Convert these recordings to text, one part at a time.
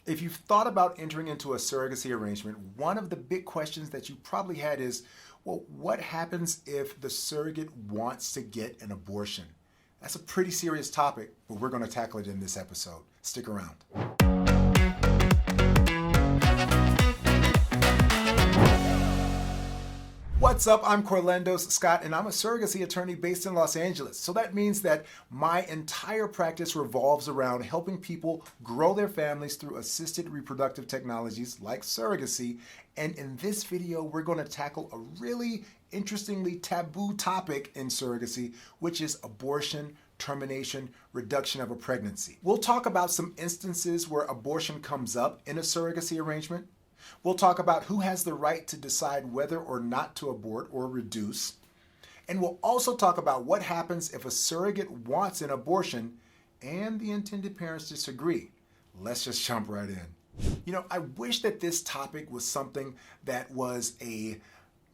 If you've thought about entering into a surrogacy arrangement, one of the big questions that you probably had is, well, what happens if the surrogate wants to get an abortion? That's a pretty serious topic, but we're going to tackle it in this episode. Stick around. What's up? I'm Corlandos Scott, and I'm a surrogacy attorney based in Los Angeles. So that means that my entire practice revolves around helping people grow their families through assisted reproductive technologies like surrogacy. And in this video, we're going to tackle a really interestingly taboo topic in surrogacy, which is abortion, termination, reduction of a pregnancy. We'll talk about some instances where abortion comes up in a surrogacy arrangement. We'll talk about who has the right to decide whether or not to abort or reduce. And we'll also talk about what happens if a surrogate wants an abortion and the intended parents disagree. Let's just jump right in. You know, I wish that this topic was something that was a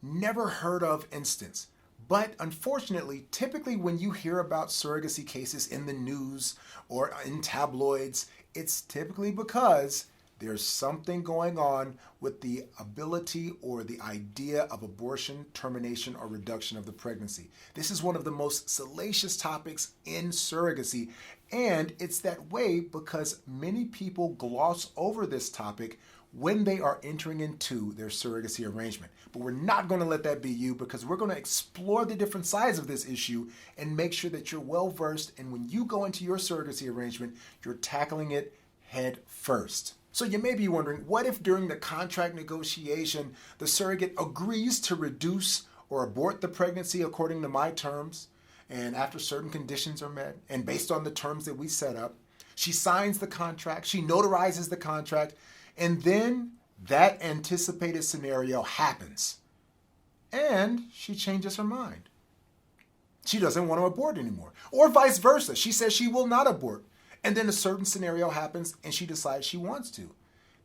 never heard of instance. But unfortunately, typically when you hear about surrogacy cases in the news or in tabloids, it's typically because there's something going on with the ability or the idea of abortion, termination, or reduction of the pregnancy. This is one of the most salacious topics in surrogacy, and it's that way because many people gloss over this topic when they are entering into their surrogacy arrangement. But we're not going to let that be you, because we're going to explore the different sides of this issue and make sure that you're well versed, and when you go into your surrogacy arrangement, you're tackling it head first. So you may be wondering, what if during the contract negotiation, the surrogate agrees to reduce or abort the pregnancy according to my terms, and after certain conditions are met, and based on the terms that we set up, she signs the contract, she notarizes the contract, and then that anticipated scenario happens, and she changes her mind. She doesn't want to abort anymore, or vice versa. She says she will not abort. And then a certain scenario happens and she decides she wants to.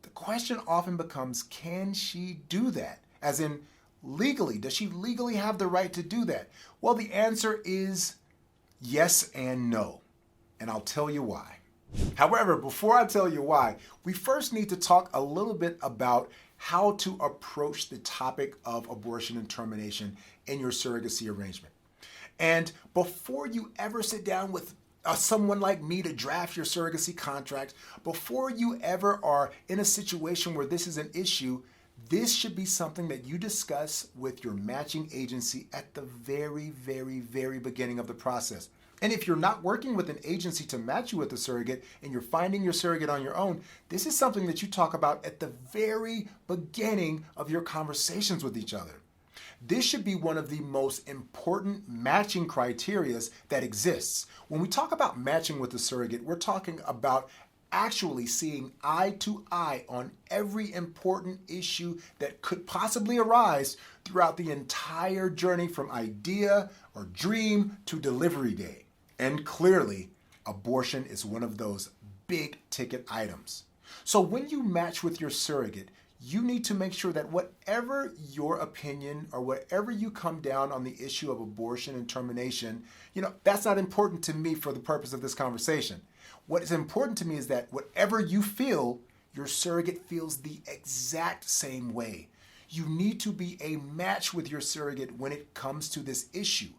The question often becomes, can she do that? As in, legally, does she legally have the right to do that? Well, the answer is yes and no. And I'll tell you why. However, before I tell you why, we first need to talk a little bit about how to approach the topic of abortion and termination in your surrogacy arrangement. And before you ever sit down with someone like me to draft your surrogacy contract, before you ever are in a situation where this is an issue, this should be something that you discuss with your matching agency at the very, very, very beginning of the process. And if you're not working with an agency to match you with a surrogate and you're finding your surrogate on your own, this is something that you talk about at the very beginning of your conversations with each other. This should be one of the most important matching criteria that exists. When we talk about matching with a surrogate, we're talking about actually seeing eye to eye on every important issue that could possibly arise throughout the entire journey from idea or dream to delivery day. And clearly, abortion is one of those big ticket items. So when you match with your surrogate, you need to make sure that whatever your opinion or whatever you come down on the issue of abortion and termination, that's not important to me for the purpose of this conversation. What is important to me is that whatever you feel, your surrogate feels the exact same way. You need to be a match with your surrogate when it comes to this issue.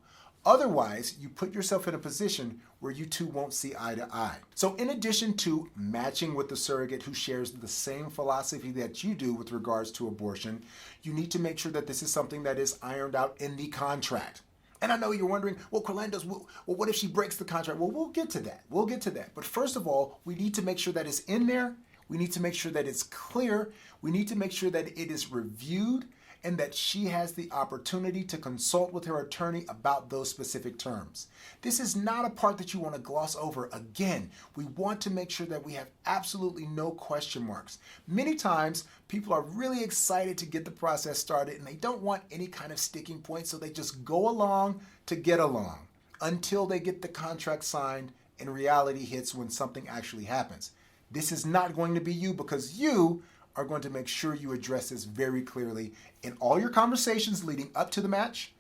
Otherwise, you put yourself in a position where you two won't see eye to eye. So in addition to matching with the surrogate who shares the same philosophy that you do with regards to abortion, you need to make sure that this is something that is ironed out in the contract. And I know you're wondering, well, Corlandos, what if she breaks the contract? Well, we'll get to that. But first of all, we need to make sure that it's in there. We need to make sure that it's clear. We need to make sure that it is reviewed and that she has the opportunity to consult with her attorney about those specific terms. This is not a part that you want to gloss over. Again, we want to make sure that we have absolutely no question marks. Many times, people are really excited to get the process started and they don't want any kind of sticking point, so they just go along to get along until they get the contract signed and reality hits when something actually happens. This is not going to be you, because you are going to make sure you address this very clearly in all your conversations leading up to the match,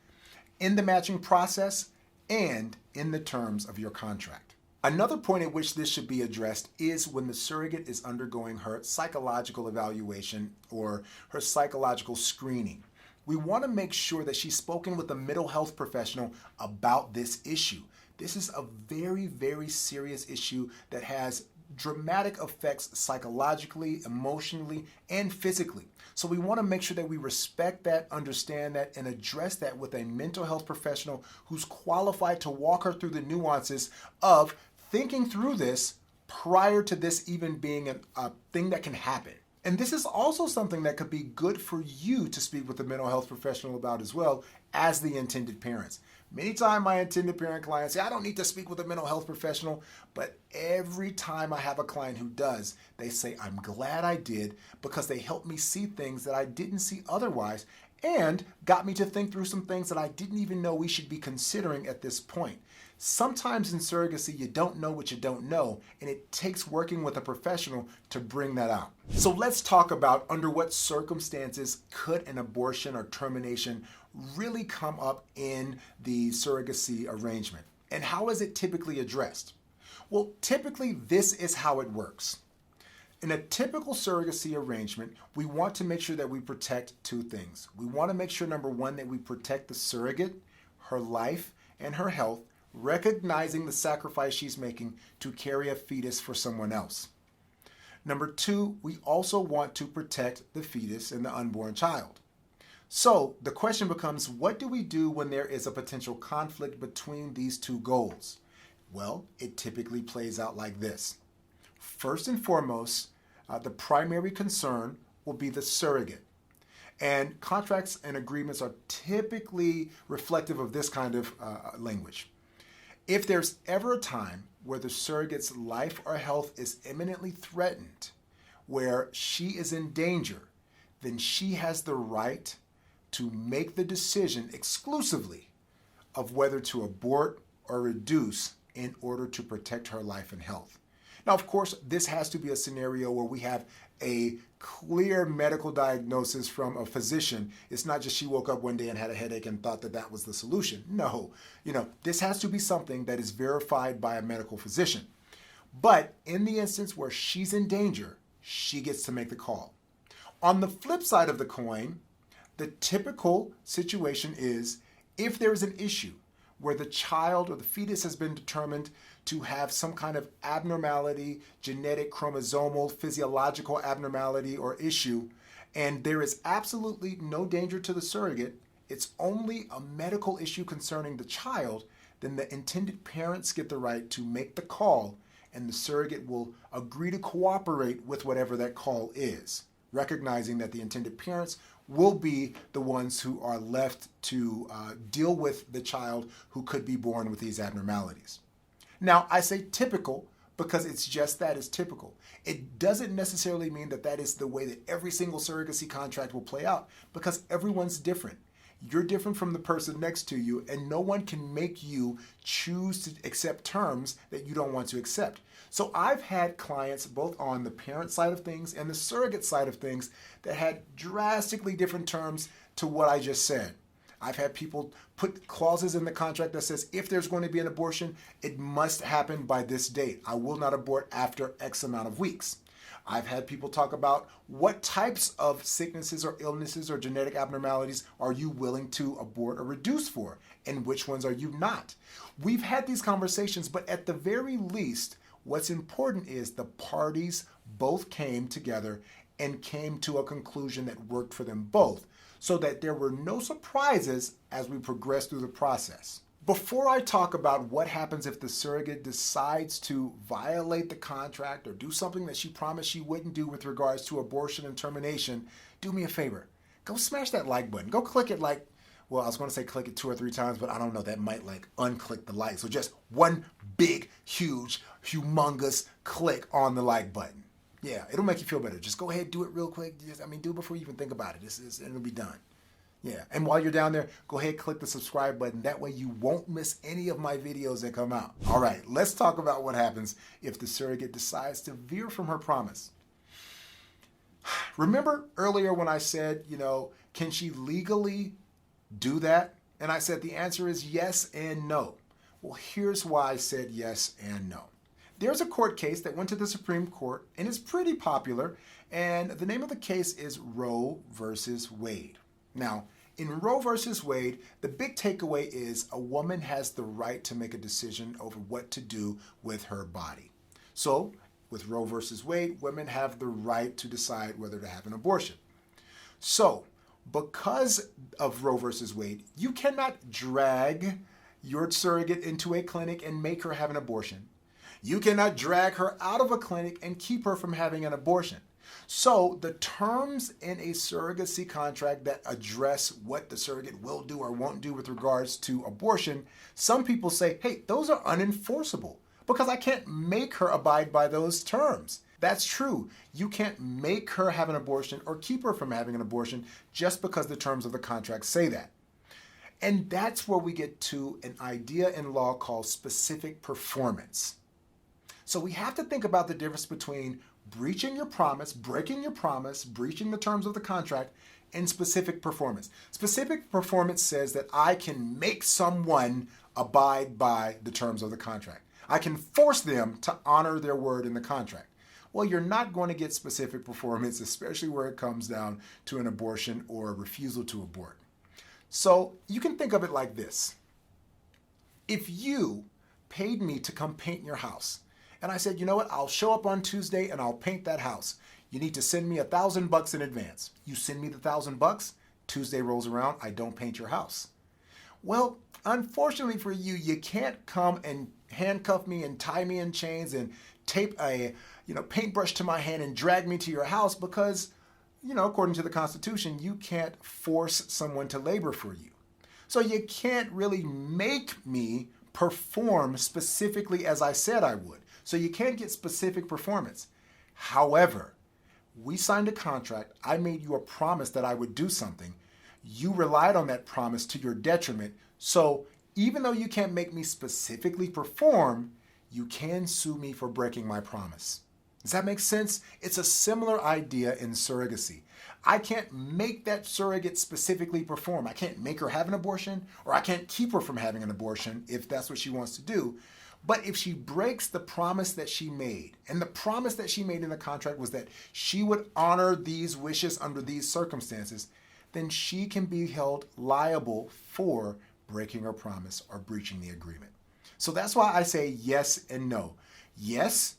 in the matching process, and in the terms of your contract. Another point at which this should be addressed is when the surrogate is undergoing her psychological evaluation or her psychological screening. We want to make sure that she's spoken with a mental health professional about this issue. This is a very, very serious issue that has dramatic effects psychologically, emotionally, and physically. So we want to make sure that we respect that, understand that, and address that with a mental health professional who's qualified to walk her through the nuances of thinking through this prior to this even being a thing that can happen. And this is also something that could be good for you to speak with a mental health professional about as well as the intended parents. Many times my intended parent clients say, I don't need to speak with a mental health professional, but every time I have a client who does, they say, I'm glad I did because they helped me see things that I didn't see otherwise and got me to think through some things that I didn't even know we should be considering at this point. Sometimes in surrogacy, you don't know what you don't know, and it takes working with a professional to bring that out. So let's talk about under what circumstances could an abortion or termination really come up in the surrogacy arrangement, and how is it typically addressed? Well, typically this is how it works. In a typical surrogacy arrangement, we want to make sure that we protect two things. We want to make sure, number one, that we protect the surrogate, her life, and her health, recognizing the sacrifice she's making to carry a fetus for someone else. Number two, we also want to protect the fetus and the unborn child. So the question becomes, what do we do when there is a potential conflict between these two goals? Well, it typically plays out like this. First and foremost, the primary concern will be the surrogate. And contracts and agreements are typically reflective of this kind of language. If there's ever a time where the surrogate's life or health is imminently threatened, where she is in danger, then she has the right to make the decision exclusively of whether to abort or reduce in order to protect her life and health. Now, of course, this has to be a scenario where we have a clear medical diagnosis from a physician. It's not just she woke up one day and had a headache and thought that that was the solution. No, this has to be something that is verified by a medical physician. But in the instance where she's in danger, she gets to make the call. On the flip side of the coin, the typical situation is if there's an issue where the child or the fetus has been determined to have some kind of abnormality, genetic, chromosomal, physiological abnormality or issue, and there is absolutely no danger to the surrogate, it's only a medical issue concerning the child, then the intended parents get the right to make the call, and the surrogate will agree to cooperate with whatever that call is, recognizing that the intended parents will be the ones who are left to deal with the child who could be born with these abnormalities. Now, I say typical because it's just that, it's typical. It doesn't necessarily mean that that is the way that every single surrogacy contract will play out, because everyone's different. You're different from the person next to you, and no one can make you choose to accept terms that you don't want to accept. So I've had clients both on the parent side of things and the surrogate side of things that had drastically different terms to what I just said. I've had people put clauses in the contract that says if there's going to be an abortion, it must happen by this date. I will not abort after X amount of weeks. I've had people talk about what types of sicknesses or illnesses or genetic abnormalities are you willing to abort or reduce for, and which ones are you not. We've had these conversations, but at the very least, what's important is the parties both came together and came to a conclusion that worked for them both, so that there were no surprises as we progress through the process. Before I talk about what happens if the surrogate decides to violate the contract or do something that she promised she wouldn't do with regards to abortion and termination, do me a favor. Go smash that like button. Go click it I was going to say click it 2 or 3 times, but I don't know, that might unclick the like. So just one big, huge, humongous click on the like button. Yeah, it'll make you feel better. Just go ahead, do it real quick. Do it before you even think about it. It'll be done. Yeah, and while you're down there, go ahead, click the subscribe button. That way you won't miss any of my videos that come out. All right, let's talk about what happens if the surrogate decides to veer from her promise. Remember earlier when I said, can she legally do that? And I said the answer is yes and no. Well, here's why I said yes and no. There's a court case that went to the Supreme Court and is pretty popular, and the name of the case is Roe versus Wade. Now, in Roe versus Wade, the big takeaway is a woman has the right to make a decision over what to do with her body. So, with Roe versus Wade, women have the right to decide whether to have an abortion. So, because of Roe versus Wade, you cannot drag your surrogate into a clinic and make her have an abortion. You cannot drag her out of a clinic and keep her from having an abortion. So the terms in a surrogacy contract that address what the surrogate will do or won't do with regards to abortion, some people say, hey, those are unenforceable because I can't make her abide by those terms. That's true. You can't make her have an abortion or keep her from having an abortion just because the terms of the contract say that. And that's where we get to an idea in law called specific performance. So we have to think about the difference between breaching your promise, breaking your promise, breaching the terms of the contract, and specific performance. Specific performance says that I can make someone abide by the terms of the contract. I can force them to honor their word in the contract. Well, you're not going to get specific performance, especially where it comes down to an abortion or a refusal to abort. So you can think of it like this. If you paid me to come paint your house, and I said, you know what, I'll show up on Tuesday and I'll paint that house. You need to send me $1,000 in advance. You send me the $1,000, Tuesday rolls around, I don't paint your house. Well, unfortunately for you, you can't come and handcuff me and tie me in chains and tape a paintbrush to my hand and drag me to your house because, according to the Constitution, you can't force someone to labor for you. So you can't really make me perform specifically as I said I would. So you can't get specific performance. However, we signed a contract. I made you a promise that I would do something. You relied on that promise to your detriment. So even though you can't make me specifically perform, you can sue me for breaking my promise. Does that make sense? It's a similar idea in surrogacy. I can't make that surrogate specifically perform. I can't make her have an abortion, or I can't keep her from having an abortion if that's what she wants to do. But if she breaks the promise that she made, and the promise that she made in the contract was that she would honor these wishes under these circumstances, then she can be held liable for breaking her promise or breaching the agreement. So that's why I say yes and no. Yes,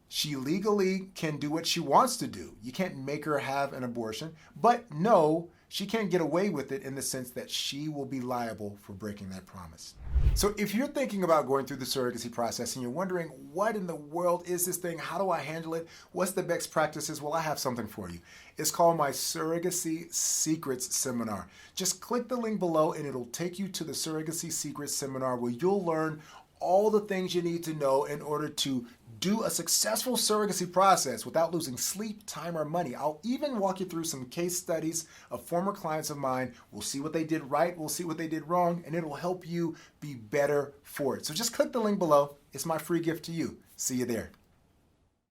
she legally can do what she wants to do. You can't make her have an abortion. But no, she can't get away with it in the sense that she will be liable for breaking that promise. So if you're thinking about going through the surrogacy process and you're wondering, what in the world is this thing? How do I handle it? What's the best practices? Well, I have something for you. It's called my Surrogacy Secrets Seminar. Just click the link below and it'll take you to the Surrogacy Secrets Seminar where you'll learn all the things you need to know in order to do a successful surrogacy process without losing sleep, time, or money. I'll even walk you through some case studies of former clients of mine. We'll see what they did right, we'll see what they did wrong, and it'll help you be better for it. So just click the link below. It's my free gift to you. See you there.